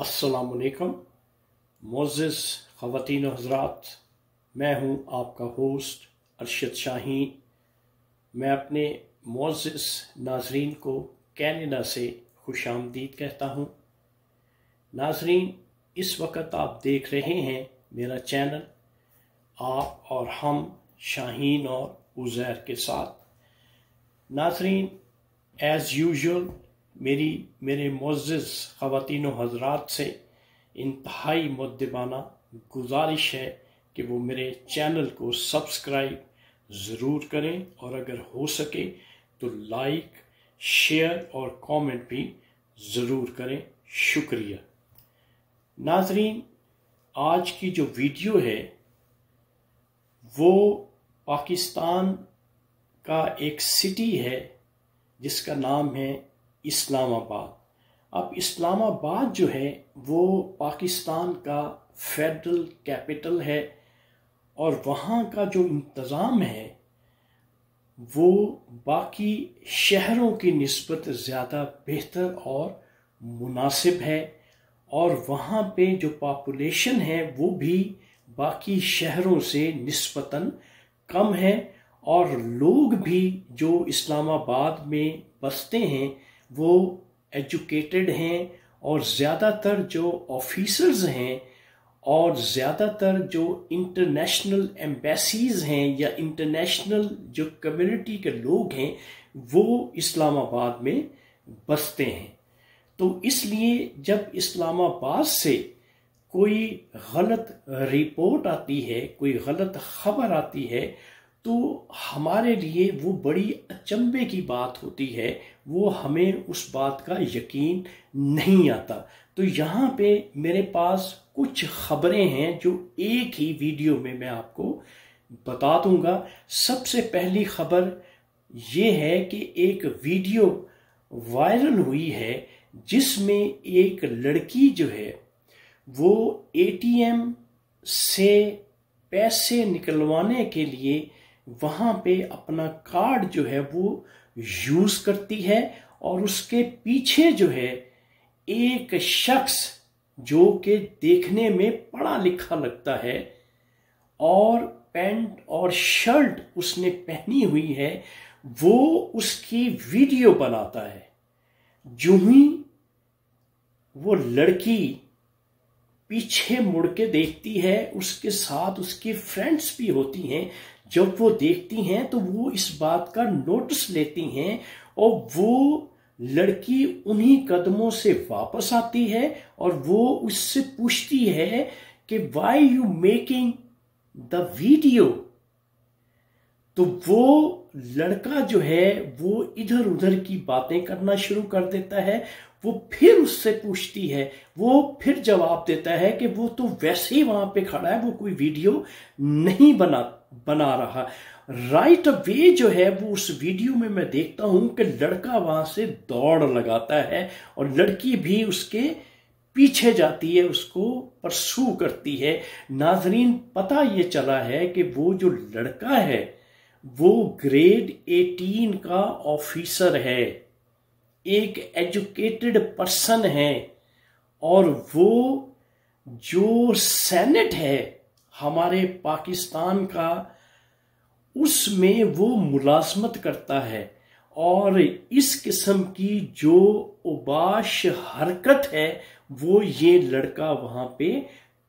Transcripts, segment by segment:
अस्सलाम वालेकुम मोअज़्ज़िज़ ख़वातीन व हज़रात, मैं हूँ आपका होस्ट अरशद शाहीन। मैं अपने मोअज़्ज़िज़ नाज़रीन को कनाडा से खुशामदीद कहता हूँ। नाज़रीन, इस वक्त आप देख रहे हैं मेरा चैनल आप और हम शाहीन और उज़ैर के साथ। नाज़रीन, एज़ यूजुअल मेरे मुअज़्ज़िज़ ख़वातीन व हज़रात से इंतहाई मुद्दबाना गुजारिश है कि वो मेरे चैनल को सब्सक्राइब ज़रूर करें और अगर हो सके तो लाइक, शेयर और कमेंट भी ज़रूर करें। शुक्रिया। नाज़रीन, आज की जो वीडियो है वो पाकिस्तान का एक सिटी है जिसका नाम है इस्लामाबाद। अब इस्लामाबाद जो है वो पाकिस्तान का फेडरल कैपिटल है और वहाँ का जो इंतज़ाम है वो बाकी शहरों की निस्बत ज़्यादा बेहतर और मुनासिब है और वहाँ पे जो पॉपुलेशन है वो भी बाकी शहरों से निस्बतन कम है और लोग भी जो इस्लामाबाद में बसते हैं वो एजुकेटेड हैं और ज़्यादातर जो ऑफिसर्स हैं और ज़्यादातर जो इंटरनेशनल एम्बेसीज़ हैं या इंटरनेशनल जो कम्युनिटी के लोग हैं वो इस्लामाबाद में बसते हैं। तो इसलिए जब इस्लामाबाद से कोई गलत रिपोर्ट आती है, कोई गलत खबर आती है तो हमारे लिए वो बड़ी अचंभे की बात होती है, वो हमें उस बात का यकीन नहीं आता। तो यहाँ पे मेरे पास कुछ खबरें हैं जो एक ही वीडियो में मैं आपको बता दूंगा। सबसे पहली खबर ये है कि एक वीडियो वायरल हुई है जिसमें एक लड़की जो है वो एटीएम से पैसे निकलवाने के लिए वहाँ पे अपना कार्ड जो है वो यूज करती है और उसके पीछे जो है एक शख्स जो कि देखने में पढ़ा लिखा लगता है और पैंट और शर्ट उसने पहनी हुई है, वो उसकी वीडियो बनाता है। जो ही वो लड़की पीछे मुड़ के देखती है, उसके साथ उसकी फ्रेंड्स भी होती हैं, जब वो देखती हैं तो वो इस बात का नोटिस लेती हैं और वो लड़की उन्हीं कदमों से वापस आती है और वो उससे पूछती है कि why you making the video. तो वो लड़का जो है वो इधर उधर की बातें करना शुरू कर देता है। वो फिर उससे पूछती है, वो फिर जवाब देता है कि वो तो वैसे ही वहां पे खड़ा है, वो कोई वीडियो नहीं बना रहा। राइट अवे जो है वो उस वीडियो में मैं देखता हूं कि लड़का वहां से दौड़ लगाता है और लड़की भी उसके पीछे जाती है, उसको परसू करती है। नाजरीन, पता ये चला है कि वो जो लड़का है वो ग्रेड 18 का ऑफिसर है, एक एजुकेटेड पर्सन है और वो जो सेनेट है हमारे पाकिस्तान का उसमें वो मुलाजमत करता है और इस किस्म की जो उबाश हरकत है वो ये लड़का वहां पे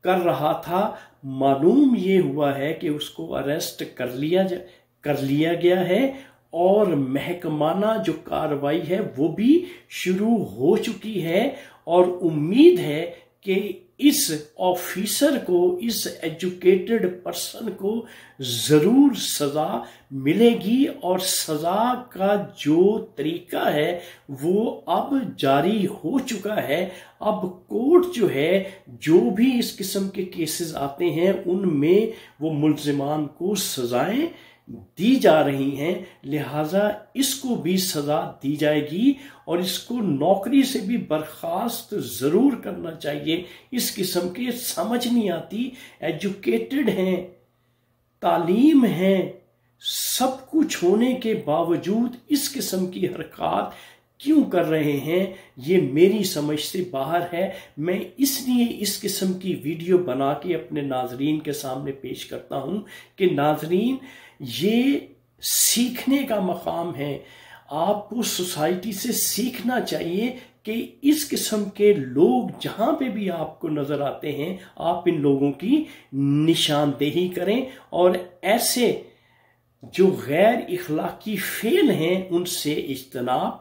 कर रहा था। मालूम ये हुआ है कि उसको अरेस्ट कर लिया गया है और महकमाना जो कार्रवाई है वो भी शुरू हो चुकी है और उम्मीद है कि اس آفیسر کو، اس ایجوکیٹڈ پرسن کو ضرور سزا ملے گی، اور سزا کا جو طریقہ ہے وہ اب جاری ہو چکا ہے۔ اب کورٹ جو ہے، جو بھی اس قسم کے کیسز آتے ہیں ان میں وہ ملزمان کو سزائیں دی جا رہی ہیں، لہٰذا اس کو بھی سزا دی جائے گی اور اس کو نوکری سے بھی برخاست ضرور کرنا چاہیے۔ اس قسم کے سمجھ نہیں آتی، ایجوکیٹڈ ہیں، تعلیم ہے، سب کچھ ہونے کے باوجود اس قسم کی حرکات کیوں کر رہے ہیں، یہ میری سمجھ سے باہر ہے۔ میں اس لیے اس قسم کی ویڈیو بنا کے اپنے ناظرین کے سامنے پیش کرتا ہوں کہ ناظرین، یہ سیکھنے کا مقام ہے۔ آپ کو سوسائٹی سے سیکھنا چاہیے کہ اس قسم کے لوگ جہاں پہ بھی آپ کو نظر آتے ہیں، آپ ان لوگوں کی نشاندہی کریں اور ایسے جو غیر اخلاقی فعل ہیں ان سے اجتناب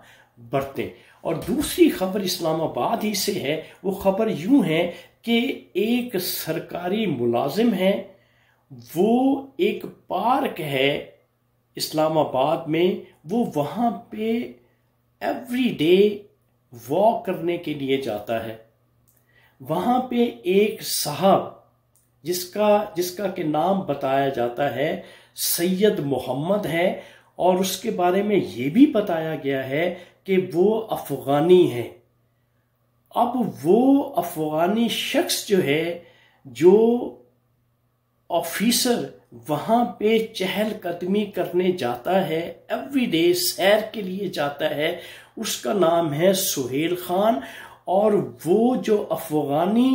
برتیں۔ اور دوسری خبر اسلام آباد ہی سے ہے۔ وہ خبر یوں ہے کہ ایک سرکاری ملازم ہے، وہ ایک پارک ہے اسلام آباد میں، وہ وہاں پہ ایوری ڈے واک کرنے کے لیے جاتا ہے۔ وہاں پہ ایک صاحب جس کا کہ نام بتایا جاتا ہے سید محمد ہے، اور اس کے بارے میں یہ بھی بتایا گیا ہے کہ وہ افغانی ہے۔ اب وہ افغانی شخص جو ہے، جو آفیسر وہاں پہ چہل قدمی کرنے جاتا ہے، ایوری ڈے سیر کے لیے جاتا ہے، اس کا نام ہے سہیل خان۔ اور وہ جو افغانی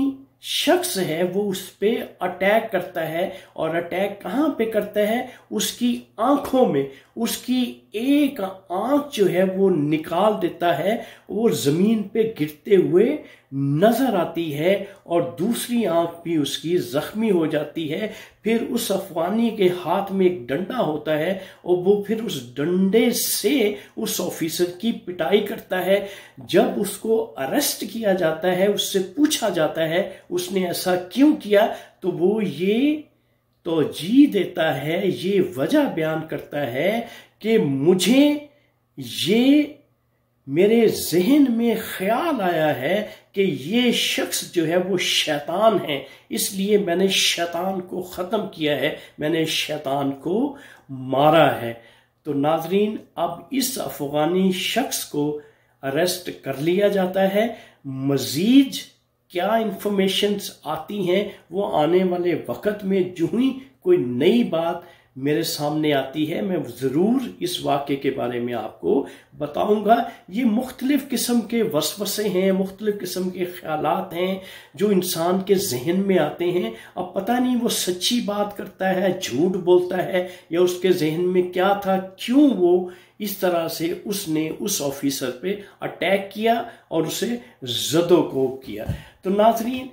شخص ہے وہ اس پہ اٹیک کرتا ہے، اور اٹیک کہاں پہ کرتا ہے؟ اس کی آنکھوں میں۔ اس کی ایک آنکھ جو ہے وہ نکال دیتا ہے، وہ زمین پہ گرتے ہوئے نظر آتی ہے، اور دوسری آنکھ بھی اس کی زخمی ہو جاتی ہے۔ پھر اس افغانی کے ہاتھ میں ایک ڈنڈا ہوتا ہے، اور وہ پھر اس ڈنڈے سے اس آفیسر کی پٹائی کرتا ہے۔ جب اس کو اریسٹ کیا جاتا ہے، اس سے پوچھا جاتا ہے اس نے ایسا کیوں کیا، تو وہ یہ توجیہ دیتا ہے، یہ وجہ بیان کرتا ہے کہ مجھے یہ میرے ذہن میں خیال آیا ہے کہ یہ شخص جو ہے وہ شیطان ہے، اس لیے میں نے شیطان کو ختم کیا ہے، میں نے شیطان کو مارا ہے۔ تو ناظرین، اب اس افغانی شخص کو اریسٹ کر لیا جاتا ہے۔ مزید کیا انفارمیشنز آتی ہیں وہ آنے والے وقت میں جو ہی کوئی نئی بات میرے سامنے آتی ہے میں ضرور اس واقعے کے بارے میں آپ کو بتاؤں گا۔ یہ مختلف قسم کے وسوسے ہیں، مختلف قسم کے خیالات ہیں جو انسان کے ذہن میں آتے ہیں۔ اب پتہ نہیں وہ سچی بات کرتا ہے، جھوٹ بولتا ہے، یا اس کے ذہن میں کیا تھا، کیوں وہ اس طرح سے اس نے اس آفیسر پہ اٹیک کیا اور اسے زد و کوب کیا۔ تو ناظرین،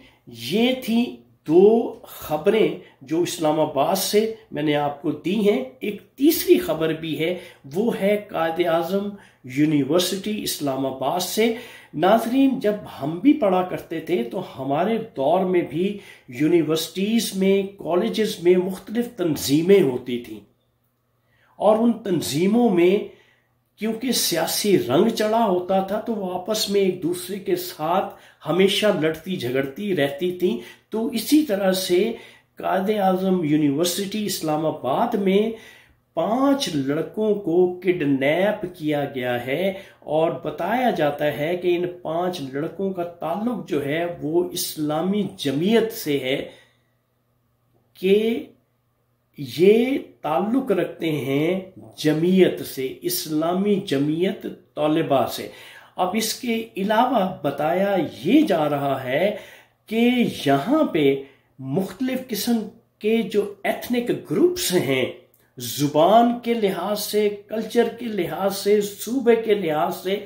یہ تھی دو خبریں جو اسلام آباد سے میں نے آپ کو دی ہیں۔ ایک تیسری خبر بھی ہے، وہ ہے قائد اعظم یونیورسٹی اسلام آباد سے۔ ناظرین، جب ہم بھی پڑھا کرتے تھے تو ہمارے دور میں بھی یونیورسٹیز میں، کالجز میں مختلف تنظیمیں ہوتی تھیں، اور ان تنظیموں میں کیونکہ سیاسی رنگ چڑھا ہوتا تھا تو وہ آپس میں ایک دوسرے کے ساتھ ہمیشہ لڑتی جھگڑتی رہتی تھیں۔ تو اسی طرح سے قائد اعظم یونیورسٹی اسلام آباد میں 5 لڑکوں کو کڈنیپ کیا گیا ہے، اور بتایا جاتا ہے کہ ان 5 لڑکوں کا تعلق جو ہے وہ اسلامی جمعیت سے ہے، کہ یہ تعلق رکھتے ہیں جمعیت سے، اسلامی جمعیت طالبہ سے۔ اب اس کے علاوہ بتایا یہ جا رہا ہے کہ یہاں پہ مختلف قسم کے جو ایتھنک گروپس ہیں، زبان کے لحاظ سے، کلچر کے لحاظ سے، صوبے کے لحاظ سے،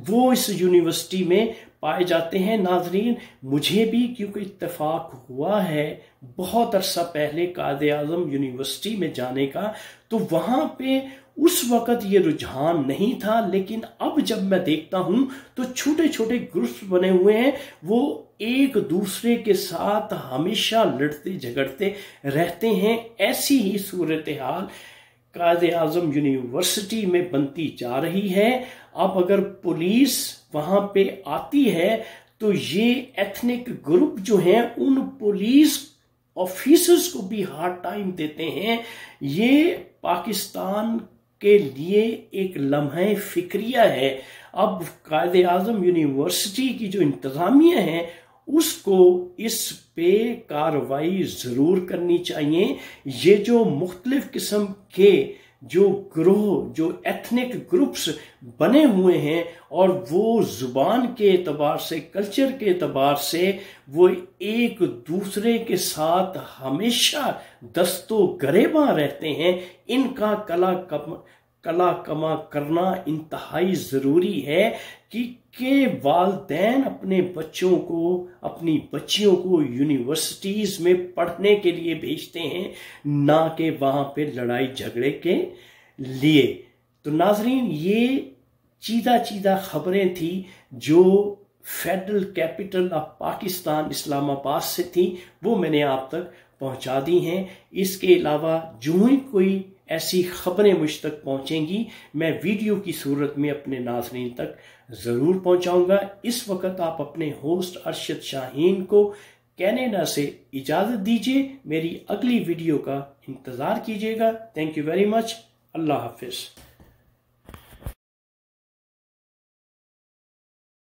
وہ اس یونیورسٹی میں پائے جاتے ہیں۔ ناظرین، مجھے بھی کیونکہ اتفاق ہوا ہے بہت عرصہ پہلے قائد اعظم یونیورسٹی میں جانے کا، تو وہاں پہ उस वक़्त ये रुझान नहीं था, लेकिन अब जब मैं देखता हूँ तो छोटे छोटे ग्रुप्स बने हुए हैं, वो एक दूसरे के साथ हमेशा लड़ते झगड़ते रहते हैं। ऐसी ही सूरत हाल कायद-ए-आज़म यूनिवर्सिटी में बनती जा रही है। अब अगर पुलिस वहाँ पे आती है तो ये एथनिक ग्रुप जो हैं उन पुलिस ऑफिसर्स को भी हार्ड टाइम देते हैं। ये पाकिस्तान के लिए एक लम्हा फिक्रिया है। अब कायद-ए-आज़म यूनिवर्सिटी की जो इंतज़ामिया है उसको इस पे कार्रवाई ज़रूर करनी चाहिए। ये जो मुख्तलिफ किस्म के जो ग्रोह, जो एथनिक ग्रुप्स बने हुए हैं और वो ज़ुबान के एतबार से, कल्चर के एतबार से वो एक दूसरे के साथ हमेशा दस्तो गरेबां रहते हैं, इनका कला कमा करना इंतहाई ज़रूरी है कि वालिदैन अपने बच्चों को, अपनी बच्चियों को यूनिवर्सिटीज़ में पढ़ने के लिए भेजते हैं, ना कि वहाँ पे लड़ाई झगड़े के लिए। तो नाजरीन, ये चीदा चीदा खबरें थी जो federal capital of Pakistan Islamabad से थी, वो मैंने आप तक पहुंचा दी हैं। इसके अलावा जो ही कोई ऐसी खबरें मुझ तक पहुंचेंगी मैं वीडियो की सूरत में अपने नाज़रीन तक ज़रूर पहुंचाऊंगा। इस वक्त आप अपने होस्ट अरशद शाहीन को कनाडा से इजाज़त दीजिए। मेरी अगली वीडियो का इंतज़ार कीजिएगा। Thank you very much. अल्लाह हाफिज़।